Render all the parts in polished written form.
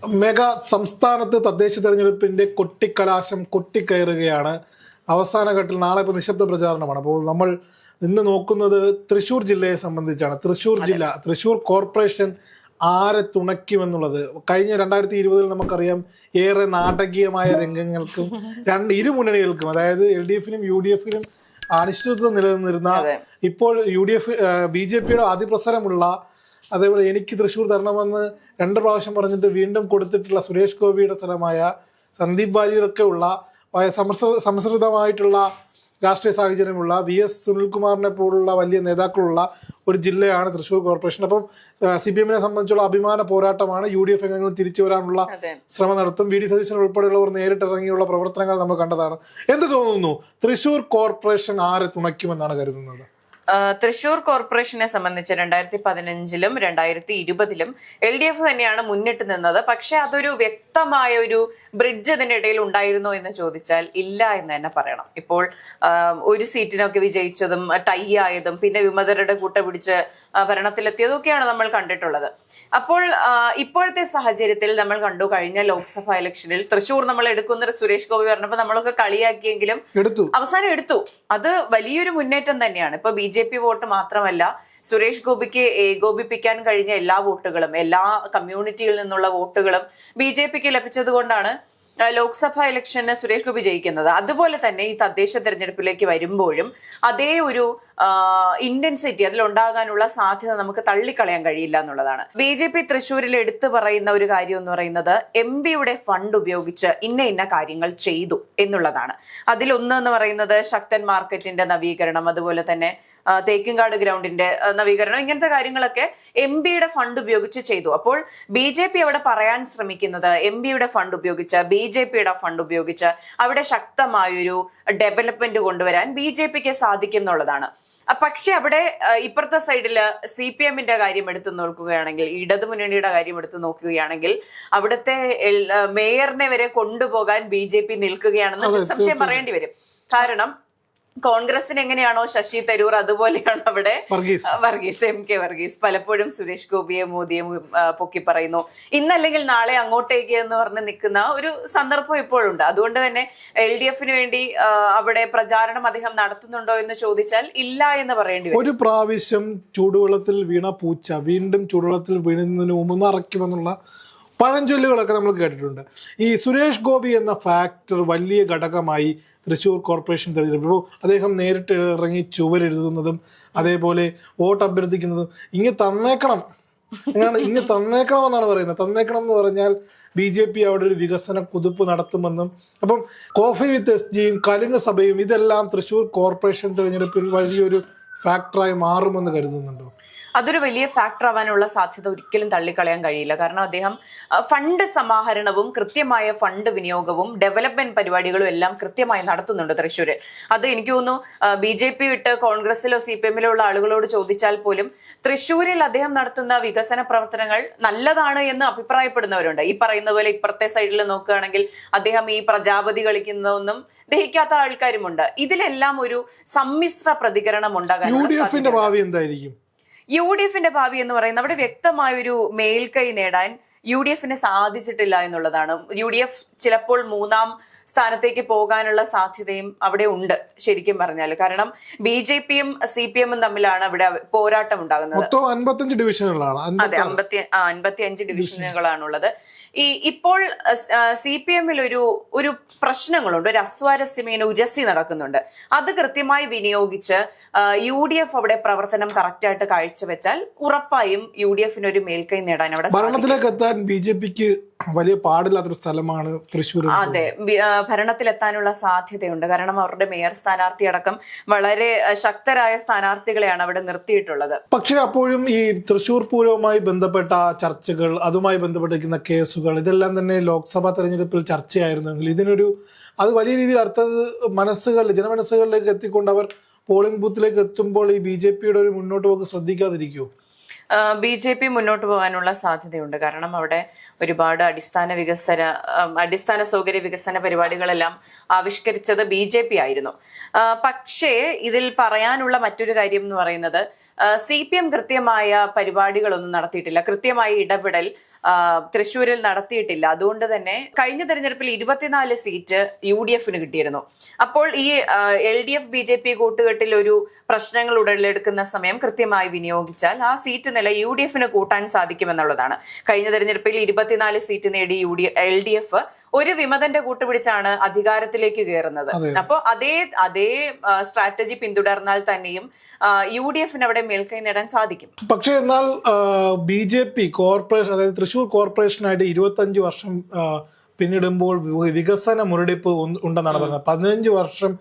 Mega സംസ്ഥാനത്ത് തദ്ദേശ തെരഞ്ഞെടുപ്പിന്റെ കൊട്ടിക്കലാശം കൊട്ടിക്കയറുകയാണ്. അവസാന ഘട്ടത്തിൽ നാളെ ഇപ്പോൾ നിശബ്ദ പ്രചാരണമാണ്. അപ്പോൾ നമ്മൾ ഇന്ന് നോക്കുന്നത് തൃശ്ശൂർ ജില്ലയെ സംബന്ധിച്ചാണ്. തൃശ്ശൂർ കോർപ്പറേഷൻ ആരെ തുണയ്ക്കുമെന്നുള്ളത്. കഴിഞ്ഞ 2020 നമുക്കറിയാം ഏറെ നാടകീയമായ രംഗങ്ങൾക്കും ഇരു മുന്നണികൾക്കും, അതായത് LDFനും UDFനും അനിശ്ചിതത്വം നിലനിന്നിരുന്ന, ഇപ്പോൾ BJPയുടെ അതിപ്രസരമുള്ള, അതേപോലെ എനിക്ക് തൃശ്ശൂർ തരണമെന്ന് 2 പ്രാവശ്യം പറഞ്ഞിട്ട് വീണ്ടും കൊടുത്തിട്ടുള്ള സുരേഷ് ഗോപിയുടെ സ്ഥലമായ സന്ദീപ് വാര്യരൊക്കെ ഉള്ള സംസ്കൃതമായിട്ടുള്ള രാഷ്ട്രീയ സാഹചര്യമുള്ള VS സുനിൽകുമാറിനെ പോലുള്ള വലിയ നേതാക്കളുള്ള ഒരു ജില്ലയാണ് തൃശ്ശൂർ കോർപ്പറേഷൻ. അപ്പം CPM-നെ സംബന്ധിച്ചുള്ള അഭിമാന പോരാട്ടമാണ്. UDF അംഗങ്ങളും തിരിച്ചു വരാനുള്ള ശ്രമം നടത്തും. VD സതീശൻ ഉൾപ്പെടെയുള്ളവർ നേരിട്ടിറങ്ങിയുള്ള പ്രവർത്തനങ്ങൾ നമ്മൾ കണ്ടതാണ്. എന്ത് തോന്നുന്നു, തൃശ്ശൂർ കോർപ്പറേഷൻ ആരെ തുണയ്ക്കുമെന്നാണ് കരുതുന്നത്? തൃശൂർ കോർപ്പറേഷനെ സംബന്ധിച്ച് 2015-ലും 2020-ലും LDF തന്നെയാണ് മുന്നിട്ട് നിന്നത്. പക്ഷെ അതൊരു വ്യക്തമായ ഒരു ബ്രിഡ്ജ് ഇതിനിടയിൽ ഉണ്ടായിരുന്നോ എന്ന് ചോദിച്ചാൽ ഇല്ല എന്ന് തന്നെ പറയണം. ഇപ്പോൾ ഒരു സീറ്റിനൊക്കെ വിജയിച്ചതും ടൈ ആയതും പിന്നെ വിമതരുടെ കൂട്ട പിടിച്ച് ഭരണത്തിലെത്തിയതൊക്കെയാണ് നമ്മൾ കണ്ടിട്ടുള്ളത്. അപ്പോൾ ഇപ്പോഴത്തെ സാഹചര്യത്തിൽ നമ്മൾ കണ്ടു, കഴിഞ്ഞ ലോക്സഭാ ഇലക്ഷനിൽ തൃശ്ശൂർ നമ്മൾ എടുക്കുന്ന സുരേഷ് ഗോപി പറഞ്ഞപ്പോൾ നമ്മളൊക്കെ കളിയാക്കിയെങ്കിലും അവസാനം എടുത്തു. അത് വലിയൊരു മുന്നേറ്റം തന്നെയാണ്. ഇപ്പൊ BJP വോട്ട് മാത്രമല്ല, സുരേഷ് ഗോപിക്ക് ഏകോപിപ്പിക്കാൻ കഴിഞ്ഞ എല്ലാ വോട്ടുകളും, എല്ലാ കമ്മ്യൂണിറ്റിയിൽ നിന്നുള്ള വോട്ടുകളും BJPക്ക് ലഭിച്ചത് കൊണ്ടാണ് ലോക്സഭാ ഇലക്ഷന് സുരേഷ് ഗോപി ജയിക്കുന്നത്. അതുപോലെ തന്നെ ഈ തദ്ദേശ തെരഞ്ഞെടുപ്പിലേക്ക് വരുമ്പോഴും അതേ ഒരു ഇന്റൻസിറ്റി അതിലുണ്ടാകാനുള്ള സാധ്യത നമുക്ക് തള്ളിക്കളയാൻ കഴിയില്ല എന്നുള്ളതാണ്. BJP തൃശ്ശൂരിൽ എടുത്തു പറയുന്ന ഒരു കാര്യം എന്ന് പറയുന്നത് MP-യുടെ ഫണ്ട് ഉപയോഗിച്ച് ഇന്ന കാര്യങ്ങൾ ചെയ്തു എന്നുള്ളതാണ്. അതിലൊന്ന് പറയുന്നത് ശക്തൻ മാർക്കറ്റിന്റെ നവീകരണം, അതുപോലെ തന്നെ തേക്കിൻകാട് ഗ്രൗണ്ടിന്റെ നവീകരണം, ഇങ്ങനത്തെ കാര്യങ്ങളൊക്കെ MP-യുടെ ഫണ്ട് ഉപയോഗിച്ച് ചെയ്തു. അപ്പോൾ BJP അവിടെ പറയാൻ ശ്രമിക്കുന്നത് MP-യുടെ ഫണ്ട് ഉപയോഗിച്ച്, BJPയുടെ ഫണ്ട് ഉപയോഗിച്ച് അവിടെ ശക്തമായൊരു ഡെവലപ്മെന്റ് കൊണ്ടുവരാൻ BJPക്ക് സാധിക്കും എന്നുള്ളതാണ്. പക്ഷെ അവിടെ ഇപ്പുറത്തെ സൈഡില് CPM-ന്റെ കാര്യം എടുത്തു നോക്കുകയാണെങ്കിൽ, ഇടതുമുന്നണിയുടെ കാര്യം എടുത്തു നോക്കുകയാണെങ്കിൽ, അവിടുത്തെ മേയറിനെ വരെ കൊണ്ടുപോകാൻ BJP നിൽക്കുകയാണെന്ന് സംശയം പറയേണ്ടി വരും. കാരണം കോൺഗ്രസിന് എങ്ങനെയാണോ ശശി തരൂർ, അതുപോലെയാണ് അവിടെ MK വർഗീസ്. പലപ്പോഴും സുരേഷ് ഗോപിയെ മോദിയെ പൊക്കി പറയുന്നു. ഇന്നല്ലെങ്കിൽ നാളെ അങ്ങോട്ടേക്ക് എന്ന് പറഞ്ഞ് നിൽക്കുന്ന ഒരു സന്ദർഭം ഇപ്പോഴുണ്ട്. അതുകൊണ്ട് തന്നെ LDF-ന് വേണ്ടി അവിടെ പ്രചാരണം അദ്ദേഹം നടത്തുന്നുണ്ടോ എന്ന് ചോദിച്ചാൽ ഇല്ല എന്ന് പറയേണ്ടി വരും. ഒരു പ്രാവശ്യം ചൂടുവെള്ളത്തിൽ വീണ പൂച്ച വീണ്ടും ചൂടുവെള്ളത്തിൽ വീണതിന് മുമ്പ് അറയ്ക്കുമെന്നുള്ള പഴഞ്ചൊല്ലുകളൊക്കെ നമ്മൾ കേട്ടിട്ടുണ്ട്. ഈ സുരേഷ് ഗോപി എന്ന ഫാക്ടർ വലിയ ഘടകമായി തൃശ്ശൂർ കോർപ്പറേഷൻ തെരഞ്ഞെടുപ്പ്. അദ്ദേഹം നേരിട്ട് ഇറങ്ങി ചുവരെഴുതുന്നതും അതേപോലെ വോട്ട് അഭ്യർത്ഥിക്കുന്നതും ഇങ്ങ് തന്നേക്കണം എന്നാണ് പറയുന്നത്. തന്നേക്കണം എന്ന് പറഞ്ഞാൽ BJP അവിടെ ഒരു വികസന കുതിപ്പ് നടത്തുമെന്നും, അപ്പം കോഫി വിത്ത് SGയും കലുങ്ക് സഭയും ഇതെല്ലാം തൃശ്ശൂർ കോർപ്പറേഷൻ തെരഞ്ഞെടുപ്പിൽ വലിയൊരു ഫാക്ടറായി മാറുമെന്ന് കരുതുന്നുണ്ടോ? അതൊരു വലിയ ഫാക്ടർ ആവാനുള്ള സാധ്യത ഒരിക്കലും തള്ളിക്കളയാൻ കഴിയില്ല. കാരണം അദ്ദേഹം ഫണ്ട് സമാഹരണവും കൃത്യമായ ഫണ്ട് വിനിയോഗവും ഡെവലപ്മെന്റ് പരിപാടികളും എല്ലാം കൃത്യമായി നടത്തുന്നുണ്ട് തൃശ്ശൂര്. അത് എനിക്ക് തോന്നുന്നു BJP വിട്ട് കോൺഗ്രസിലോ CPM-ലോ ഉള്ള ആളുകളോട് ചോദിച്ചാൽ പോലും തൃശ്ശൂരിൽ അദ്ദേഹം നടത്തുന്ന വികസന പ്രവർത്തനങ്ങൾ നല്ലതാണ് എന്ന് അഭിപ്രായപ്പെടുന്നവരുണ്ട്. ഈ പറയുന്ന പോലെ ഇപ്പുറത്തെ സൈഡിൽ നോക്കുകയാണെങ്കിൽ അദ്ദേഹം ഈ പ്രജാപതി കളിക്കുന്നതൊന്നും ദഹിക്കാത്ത ആൾക്കാരുമുണ്ട്. ഇതിലെല്ലാം ഒരു സമ്മിശ്ര പ്രതികരണം ഉണ്ടാകാൻ UDF-ന്റെ ഭാവി എന്തായിരിക്കും? UDF-ന്റെ ഭാവി എന്ന് പറയുന്നത് അവിടെ വ്യക്തമായൊരു മേൽക്കൈ നേടാൻ UDF-ന് സാധിച്ചിട്ടില്ല എന്നുള്ളതാണ്. UDF ചിലപ്പോൾ 3ാം സ്ഥാനത്തേക്ക് പോകാനുള്ള സാധ്യതയും അവിടെ ഉണ്ട് ശരിക്കും പറഞ്ഞാൽ. കാരണം BJP-യും CPM-ഉം തമ്മിലാണ് അവിടെ പോരാട്ടം ഉണ്ടാകുന്നത്. 55 ഡിവിഷനുകളാണ്. അതെ, 55 ഡിവിഷനുകളാണുള്ളത്. ഇപ്പോൾ CPM-ൽ ഒരു പ്രശ്നങ്ങളുണ്ട്, ഒരു അസ്വാരസ്യം ഇങ്ങനെ ഉരസി നടക്കുന്നുണ്ട്. അത് കൃത്യമായി വിനിയോഗിച്ച് UDF അവിടെ പ്രവർത്തനം കറക്റ്റായിട്ട് കാഴ്ചവെച്ചാൽ ഉറപ്പായും UDF-ന് ഒരു മേൽക്കൈ നേടാൻ അവിടെ ഭരണത്തിലേക്ക് എത്താൻ BJP-ക്ക് വലിയ പാടില്ലാത്തൊരു സ്ഥലമാണ് തൃശ്ശൂർ. അതെ, ഭരണത്തിലെത്താനുള്ള സാധ്യതയുണ്ട്. കാരണം അവരുടെ മേയർ സ്ഥാനാർത്ഥി അടക്കം വളരെ ശക്തരായ സ്ഥാനാർത്ഥികളെയാണ് അവിടെ നിർത്തിയിട്ടുള്ളത്. പക്ഷെ അപ്പോഴും ഈ തൃശ്ശൂർ പൂരവുമായി ബന്ധപ്പെട്ട ചർച്ചകൾ, അതുമായി ബന്ധപ്പെട്ടിരിക്കുന്ന കേസുകൾ, ഇതെല്ലാം തന്നെ ലോക്സഭാ തെരഞ്ഞെടുപ്പിൽ ചർച്ചയായിരുന്നെങ്കിൽ അത് വലിയ രീതിയിൽ ജനമനസ്സുകളിലേക്ക് എത്തിക്കൊണ്ട് അവർ പോളിംഗ് ബൂത്തിലേക്ക് എത്തുമ്പോൾ ഈ BJP-യുടെ ഒരു മുന്നോട്ട് പോക്ക് ശ്രദ്ധിക്കാതിരിക്കുമോ? BJP മുന്നോട്ട് പോകാനുള്ള സാധ്യതയുണ്ട്. കാരണം അവിടെ ഒരുപാട് അടിസ്ഥാന സൗകര്യ വികസന പരിപാടികളെല്ലാം ആവിഷ്കരിച്ചത് BJP ആയിരുന്നു. പക്ഷേ ഇതിൽ പറയാനുള്ള മറ്റൊരു കാര്യം എന്ന് പറയുന്നത് CPM കൃത്യമായ പരിപാടികളൊന്നും നടത്തിയിട്ടില്ല. കൃത്യമായ ഇടപെടൽ തൃശ്ശൂരിൽ നടത്തിയിട്ടില്ല. അതുകൊണ്ട് തന്നെ കഴിഞ്ഞ തെരഞ്ഞെടുപ്പിൽ 24 സീറ്റ് UDF കിട്ടിയിരുന്നു. അപ്പോൾ ഈ LDF BJP കൂട്ടുകെട്ടിൽ ഒരു പ്രശ്നങ്ങൾ ഉടലെടുക്കുന്ന സമയം കൃത്യമായി വിനിയോഗിച്ചാൽ ആ സീറ്റ് നില UDF കൂട്ടാൻ സാധിക്കുമെന്നുള്ളതാണ്. കഴിഞ്ഞ തെരഞ്ഞെടുപ്പിൽ 24 സീറ്റ് നേടി LDF ഒരു വിമതന്റെ കൂട്ടുപിടിച്ചാണ് അധികാരത്തിലേക്ക് കയറുന്നത്. അപ്പോൾ അതേ സ്ട്രാറ്റജി പിന്തുടർന്നാൽ തന്നെയും UDF അവിടെ മേൽക്കൈ നേടാൻ സാധിക്കും. പക്ഷേ എന്നാൽ BJP കോർപ്പറേഷൻ, അതായത് തൃശ്ശൂർ കോർപ്പറേഷനായിട്ട് 25 വർഷം പിന്നിടുമ്പോൾ വികസന മുരടിപ്പ് ഉണ്ടെന്നാണ് പറയുന്നത്. 15 വർഷം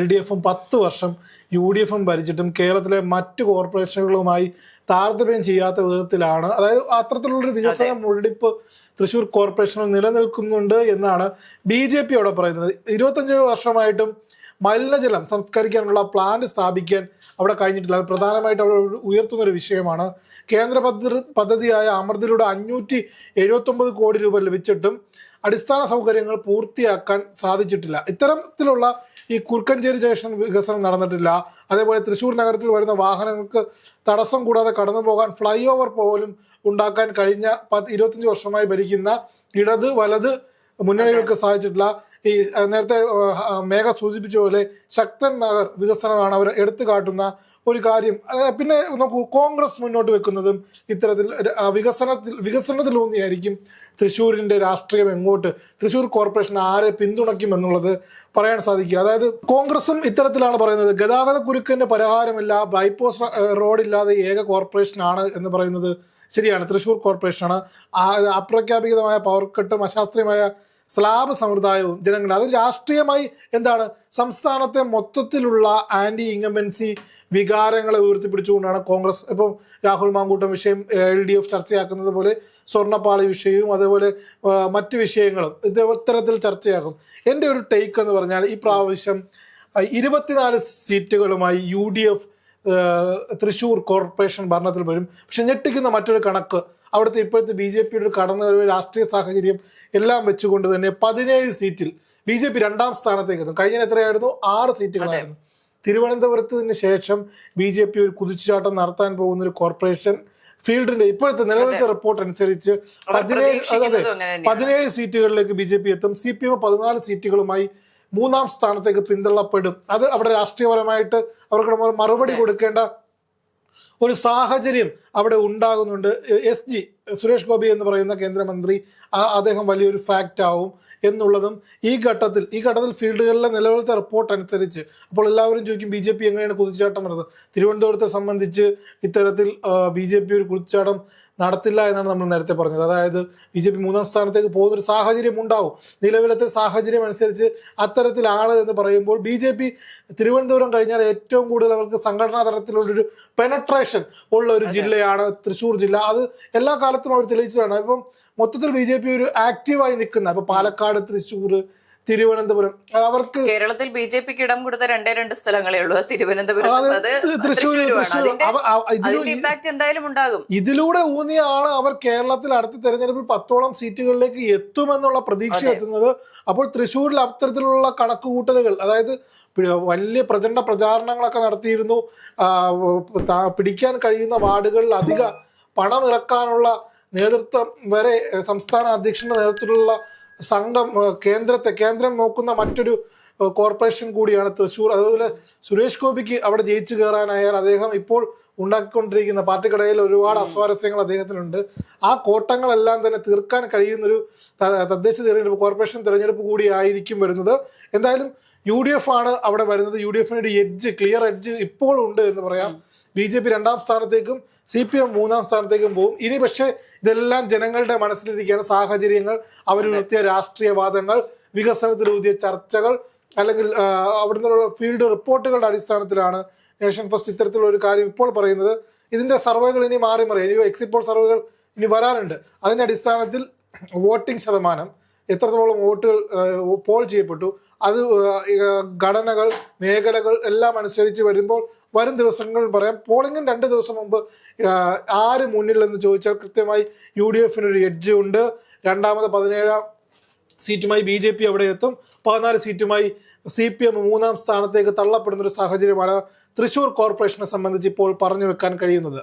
LDFും 10 വർഷം UDFും ഭരിച്ചിട്ടും കേരളത്തിലെ മറ്റു കോർപ്പറേഷനുകളുമായി താരതമ്യം ചെയ്യാത്ത വിധത്തിലാണ്, അതായത് അത്തരത്തിലുള്ളൊരു വികസന മുരടിപ്പ് തൃശ്ശൂർ കോർപ്പറേഷനിൽ നിലനിൽക്കുന്നുണ്ട് എന്നാണ് BJP അവിടെ പറയുന്നത്. 25 വർഷമായിട്ടും മലിനജലം സംസ്കരിക്കാനുള്ള പ്ലാന്റ് സ്ഥാപിക്കാൻ അവിടെ കഴിഞ്ഞിട്ടില്ല. അത് പ്രധാനമായിട്ട് അവിടെ ഉയർത്തുന്നൊരു വിഷയമാണ്. കേന്ദ്ര പദ്ധതിയായ അമൃതിലൂടെ 579 കോടി രൂപ ലഭിച്ചിട്ടും അടിസ്ഥാന സൗകര്യങ്ങൾ പൂർത്തിയാക്കാൻ സാധിച്ചിട്ടില്ല. ഇത്തരത്തിലുള്ള ഈ കുറുക്കഞ്ചേരി ജംഗ്ഷൻ വികസനം നടന്നിട്ടില്ല. അതേപോലെ തൃശ്ശൂർ നഗരത്തിൽ വരുന്ന വാഹനങ്ങൾക്ക് തടസ്സം കൂടാതെ കടന്നു പോകാൻ ഫ്ലൈ ഓവർ പോലും ഉണ്ടാക്കാൻ കഴിഞ്ഞ 25 വർഷമായി ഭരിക്കുന്ന ഇടത് വലത് മുന്നണികൾക്ക് സാധിച്ചിട്ടില്ല. ഈ നേരത്തെ മേഘ സൂചിപ്പിച്ച പോലെ ശക്തൻ നഗർ വികസനമാണ് അവർ എടുത്തു കാട്ടുന്ന ഒരു കാര്യം. പിന്നെ നോക്കൂ, കോൺഗ്രസ് മുന്നോട്ട് വെക്കുന്നതും ഇത്തരത്തിൽ വികസനത്തിലൂന്നിയായിരിക്കും തൃശ്ശൂരിന്റെ രാഷ്ട്രീയം എങ്ങോട്ട്, തൃശ്ശൂർ കോർപ്പറേഷൻ ആരെ പിന്തുണയ്ക്കും എന്നുള്ളത് പറയാൻ സാധിക്കുക. അതായത് കോൺഗ്രസും ഇത്തരത്തിലാണ് പറയുന്നത്. ഗതാഗത കുരുക്കിന്റെ പരിഹാരമില്ല, ബൈപ്പാസ് റോഡില്ലാതെ ഏക കോർപ്പറേഷനാണ് എന്ന് പറയുന്നത് ശരിയാണ്. തൃശ്ശൂർ കോർപ്പറേഷനാണ്. അപ്രഖ്യാപിതമായ പവർ കട്ടും അശാസ്ത്രീയമായ സ്ലാബ് സമ്പ്രദായവും ജനങ്ങൾ, അത് രാഷ്ട്രീയമായി എന്താണ് സംസ്ഥാനത്തെ മൊത്തത്തിലുള്ള ആന്റി ഇൻകംബൻസി വികാരങ്ങളെ ഉയർത്തിപ്പിടിച്ചുകൊണ്ടാണ് കോൺഗ്രസ് ഇപ്പം രാഹുൽ മാങ്കൂട്ടം വിഷയം LDF ചർച്ചയാക്കുന്നത് പോലെ സ്വർണ്ണപ്പാളി വിഷയവും അതേപോലെ മറ്റ് വിഷയങ്ങളും ഇത്തരത്തിൽ ചർച്ചയാക്കും. എൻ്റെ ഒരു ടേക്ക് എന്ന് പറഞ്ഞാൽ ഈ പ്രാവശ്യം 24 സീറ്റുകളുമായി UDF തൃശ്ശൂർ കോർപ്പറേഷൻ ഭരണത്തിൽ വരും. പക്ഷെ ഞെട്ടിക്കുന്ന മറ്റൊരു കണക്ക്, അവിടുത്തെ ഇപ്പോഴത്തെ BJPയുടെ കടന്നുവരവ് രാഷ്ട്രീയ സാഹചര്യം എല്ലാം വെച്ചുകൊണ്ട് തന്നെ 17 സീറ്റിൽ BJP 2ാം സ്ഥാനത്തേക്ക് എത്തും. കഴിഞ്ഞ എത്രയായിരുന്നു? 6 സീറ്റുകളായിരുന്നു. തിരുവനന്തപുരത്തിന് ശേഷം BJP ഒരു കുതിച്ചുചാട്ടം നടത്താൻ പോകുന്ന ഒരു കോർപ്പറേഷൻ ഫീൽഡിന്റെ ഇപ്പോഴത്തെ നിലവിലത്തെ റിപ്പോർട്ട് അനുസരിച്ച് 17 സീറ്റുകളിലേക്ക് BJP എത്തും. CPM 14 സീറ്റുകളുമായി 3ാം സ്ഥാനത്തേക്ക് പിന്തള്ളപ്പെടും. അത് അവിടെ രാഷ്ട്രീയപരമായിട്ട് അവർക്ക് മറുപടി കൊടുക്കേണ്ട ഒരു സാഹചര്യം അവിടെ ഉണ്ടാകുന്നുണ്ട്. SG സുരേഷ് ഗോപി എന്ന് പറയുന്ന കേന്ദ്രമന്ത്രി, അദ്ദേഹം വലിയൊരു ഫാക്റ്റ് ആവും എന്നുള്ളതും ഈ ഘട്ടത്തിൽ ഫീൽഡുകളിലെ നിലവിലത്തെ റിപ്പോർട്ട് അനുസരിച്ച്. അപ്പോൾ എല്ലാവരും ചോദിക്കും BJP എങ്ങനെയാണ് കുതിച്ചാട്ടം വരുന്നത്? തിരുവനന്തപുരത്തെ സംബന്ധിച്ച് ഇത്തരത്തിൽ BJP ഒരു കുതിച്ചാട്ടം നടത്തില്ല എന്നാണ് നമ്മൾ നേരത്തെ പറഞ്ഞത്. അതായത് BJP 3ാം സ്ഥാനത്തേക്ക് പോകുന്നൊരു സാഹചര്യം ഉണ്ടാവും. നിലവിലത്തെ സാഹചര്യം അനുസരിച്ച് അത്തരത്തിലാണ് എന്ന് പറയുമ്പോൾ BJP തിരുവനന്തപുരം കഴിഞ്ഞാൽ ഏറ്റവും കൂടുതൽ അവർക്ക് സംഘടനാ തലത്തിലുള്ളൊരു പെനട്രേഷൻ ഉള്ള ഒരു ജില്ലയാണ് തൃശ്ശൂർ ജില്ല. അത് എല്ലാ കാലത്തും അവർ തെളിയിച്ചതാണ്. ഇപ്പം മൊത്തത്തിൽ BJP ഒരു ആക്റ്റീവായി നിൽക്കുന്ന, ഇപ്പൊ പാലക്കാട്, തൃശ്ശൂർ, തിരുവനന്തപുരം, അവർക്ക് കേരളത്തിൽ BJPക്ക് ഇടം കൊടുത്ത 2 സ്ഥലങ്ങളേ ഉള്ളൂ, തിരുവനന്തപുരം, തൃശ്ശൂർ. എന്തായാലും ഉണ്ടാകും. ഇതിലൂടെ ഊന്നിയാണ് അവർ കേരളത്തിൽ അടുത്ത തെരഞ്ഞെടുപ്പിൽ 10ഓളം സീറ്റുകളിലേക്ക് എത്തുമെന്നുള്ള പ്രതീക്ഷ എത്തുന്നത്. അപ്പോൾ തൃശ്ശൂരിൽ അത്തരത്തിലുള്ള കണക്കുകൂട്ടലുകൾ, അതായത് വലിയ പ്രചണ്ഡ പ്രചാരണങ്ങളൊക്കെ നടത്തിയിരുന്നു. പിടിക്കാൻ കഴിയുന്ന വാർഡുകളിൽ അധിക പണം ഇറക്കാനുള്ള നേതൃത്വം വരെ സംസ്ഥാന അധ്യക്ഷന്റെ നേതൃത്വത്തിലുള്ള സംഘം കേന്ദ്രം നോക്കുന്ന മറ്റൊരു കോർപ്പറേഷൻ കൂടിയാണ് തൃശ്ശൂർ. അതുപോലെ സുരേഷ് ഗോപിക്ക് അവിടെ ജയിച്ചു കയറാനായാൽ അദ്ദേഹം ഇപ്പോൾ ഉണ്ടാക്കിക്കൊണ്ടിരിക്കുന്ന പാർട്ടിക്കിടയിൽ ഒരുപാട് അസ്വാരസ്യങ്ങൾ അദ്ദേഹത്തിനുണ്ട്. ആ കോട്ടങ്ങളെല്ലാം തന്നെ തീർക്കാൻ കഴിയുന്നൊരു തദ്ദേശ തെരഞ്ഞെടുപ്പ്, കോർപ്പറേഷൻ തെരഞ്ഞെടുപ്പ് കൂടി ആയിരിക്കും വരുന്നത്. എന്തായാലും UDF ആണ് അവിടെ വരുന്നത്. UDFന് ഒരു ക്ലിയർ എഡ്ജ് ഇപ്പോൾ ഉണ്ട് എന്ന് പറയാം. BJP 2ാം സ്ഥാനത്തേക്കും CPM 3ാം സ്ഥാനത്തേക്കും പോകും. ഇനി പക്ഷേ ഇതെല്ലാം ജനങ്ങളുടെ മനസ്സിലിരിക്കുകയാണ്. സാഹചര്യങ്ങൾ, അവരുയർത്തിയ രാഷ്ട്രീയവാദങ്ങൾ, വികസനത്തിലൂതിയ ചർച്ചകൾ, അല്ലെങ്കിൽ അവിടുന്ന് ഫീൽഡ് റിപ്പോർട്ടുകളുടെ അടിസ്ഥാനത്തിലാണ് നേഷൻ ഫസ്റ്റ് ഇത്തരത്തിലുള്ള ഒരു കാര്യം ഇപ്പോൾ പറയുന്നത്. ഇതിന്റെ സർവേകൾ ഇനി മാറി എക്സിറ്റ് പോൾ സർവേകൾ ഇനി വരാനുണ്ട്. അതിന്റെ അടിസ്ഥാനത്തിൽ വോട്ടിംഗ് ശതമാനം, എത്രത്തോളം വോട്ടുകൾ പോൾ ചെയ്യപ്പെട്ടു, അത് ഘടനകൾ, മേഖലകൾ എല്ലാം അനുസരിച്ച് വരുമ്പോൾ വരും ദിവസങ്ങളിൽ പറയാം. പോളിംഗിന് 2 ദിവസം മുമ്പ് ആര് മുന്നിലെന്ന് ചോദിച്ചാൽ കൃത്യമായി UDFന് ഒരു എഡ്ജ് ഉണ്ട്. രണ്ടാമത് 17 സീറ്റുമായി BJP അവിടെ എത്തും. 14 സീറ്റുമായി CPM 3ാം സ്ഥാനത്തേക്ക് തള്ളപ്പെടുന്ന ഒരു സാഹചര്യമാണ് തൃശ്ശൂർ കോർപ്പറേഷനെ സംബന്ധിച്ച് ഇപ്പോൾ പറഞ്ഞു വെക്കാൻ കഴിയുന്നത്.